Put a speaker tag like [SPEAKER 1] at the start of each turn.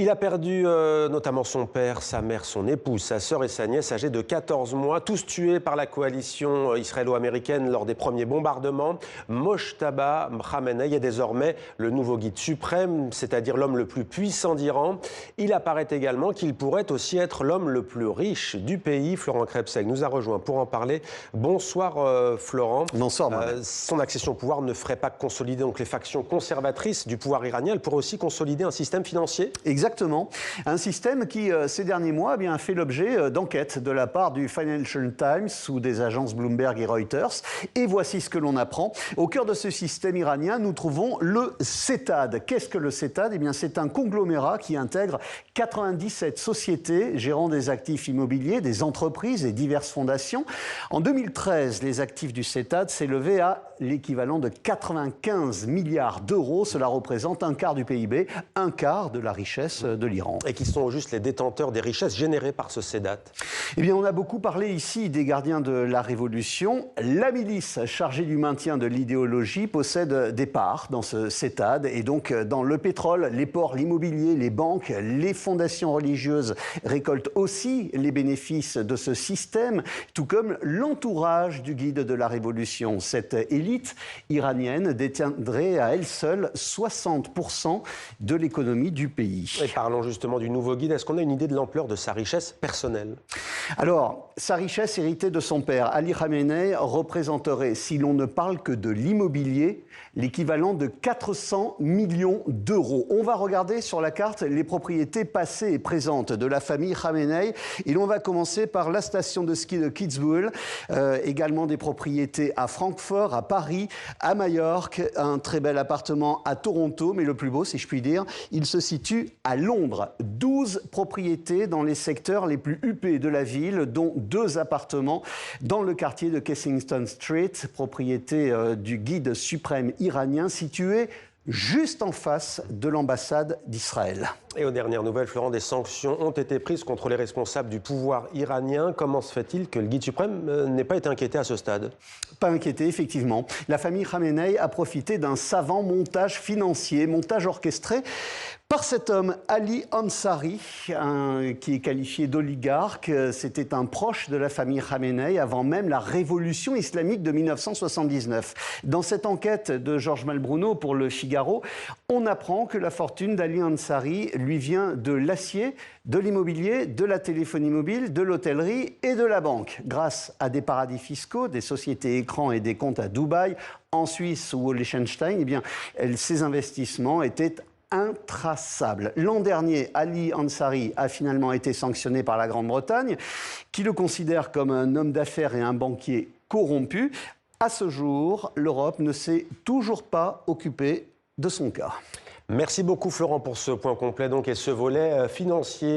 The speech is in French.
[SPEAKER 1] Il a perdu notamment son père, sa mère, son épouse, sa sœur et sa nièce âgées de 14 mois, tous tués par la coalition israélo-américaine lors des premiers bombardements. Mojtaba Khamenei est désormais le nouveau guide suprême, c'est-à-dire l'homme le plus puissant d'Iran. Il apparaît également qu'il pourrait aussi être l'homme le plus riche du pays. Florent Krebseg nous a rejoint pour en parler. Bonsoir Florent.
[SPEAKER 2] Bonsoir.
[SPEAKER 1] Son accession au pouvoir ne ferait pas consolider donc les factions conservatrices du pouvoir iranien, elle pourrait aussi consolider un système financier.
[SPEAKER 2] Exactement. Un système qui, ces derniers mois, a fait l'objet d'enquêtes de la part du Financial Times ou des agences Bloomberg et Reuters. Et voici ce que l'on apprend. Au cœur de ce système iranien, nous trouvons le CETAD. Qu'est-ce que le CETAD ? Eh bien, c'est un conglomérat qui intègre 97 sociétés gérant des actifs immobiliers, des entreprises et diverses fondations. En 2013, les actifs du CETAD s'élevaient à l'équivalent de 95 milliards d'euros. Cela représente un quart du PIB, un quart de la richesse de l'Iran.
[SPEAKER 1] Et qui sont juste les détenteurs des richesses générées par ce CETAD?
[SPEAKER 2] Eh bien, on a beaucoup parlé ici des gardiens de la Révolution. La milice chargée du maintien de l'idéologie possède des parts dans ce CETAD et donc dans le pétrole, les ports, l'immobilier, les banques, les fondations religieuses récoltent aussi les bénéfices de ce système, tout comme l'entourage du guide de la Révolution. Cette élite iranienne détiendrait à elle seule 60% de l'économie du pays.
[SPEAKER 1] Et parlons justement du nouveau guide. Est-ce qu'on a une idée de l'ampleur de sa richesse personnelle?
[SPEAKER 2] Alors, sa richesse héritée de son père, Ali Khamenei, représenterait, si l'on ne parle que de l'immobilier, l'équivalent de 400 millions d'euros. On va regarder sur la carte les propriétés passées et présentes de la famille Khamenei. Et l'on va commencer par la station de ski de Kitzbühel, également des propriétés à Francfort, à Paris, à Majorque, un très bel appartement à Toronto, mais le plus beau, si je puis dire, il se situe à Londres. 12 propriétés dans les secteurs les plus huppés de la ville, dont 2 appartements dans le quartier de Kensington Street, propriété du guide suprême iranien, situé juste en face de l'ambassade d'Israël.
[SPEAKER 1] Et aux dernières nouvelles, Florent, des sanctions ont été prises contre les responsables du pouvoir iranien. Comment se fait-il que le guide suprême n'ait pas été inquiété à ce stade?
[SPEAKER 2] Pas inquiété, effectivement. La famille Khamenei a profité d'un savant montage financier, montage orchestré par cet homme, Ali Ansari, qui est qualifié d'oligarque. C'était un proche de la famille Khamenei avant même la révolution islamique de 1979. Dans cette enquête de Georges Malbruno pour Le Figaro, on apprend que la fortune d'Ali Ansari lui vient de l'acier, de l'immobilier, de la téléphonie mobile, de l'hôtellerie et de la banque. Grâce à des paradis fiscaux, des sociétés écrans et des comptes à Dubaï, en Suisse ou au Liechtenstein, eh bien, ces investissements étaient intraçable. L'an dernier, Ali Ansari a finalement été sanctionné par la Grande-Bretagne, qui le considère comme un homme d'affaires et un banquier corrompu. À ce jour, l'Europe ne s'est toujours pas occupée de son cas.
[SPEAKER 1] Merci beaucoup Florent pour ce point complet donc, et ce volet financier.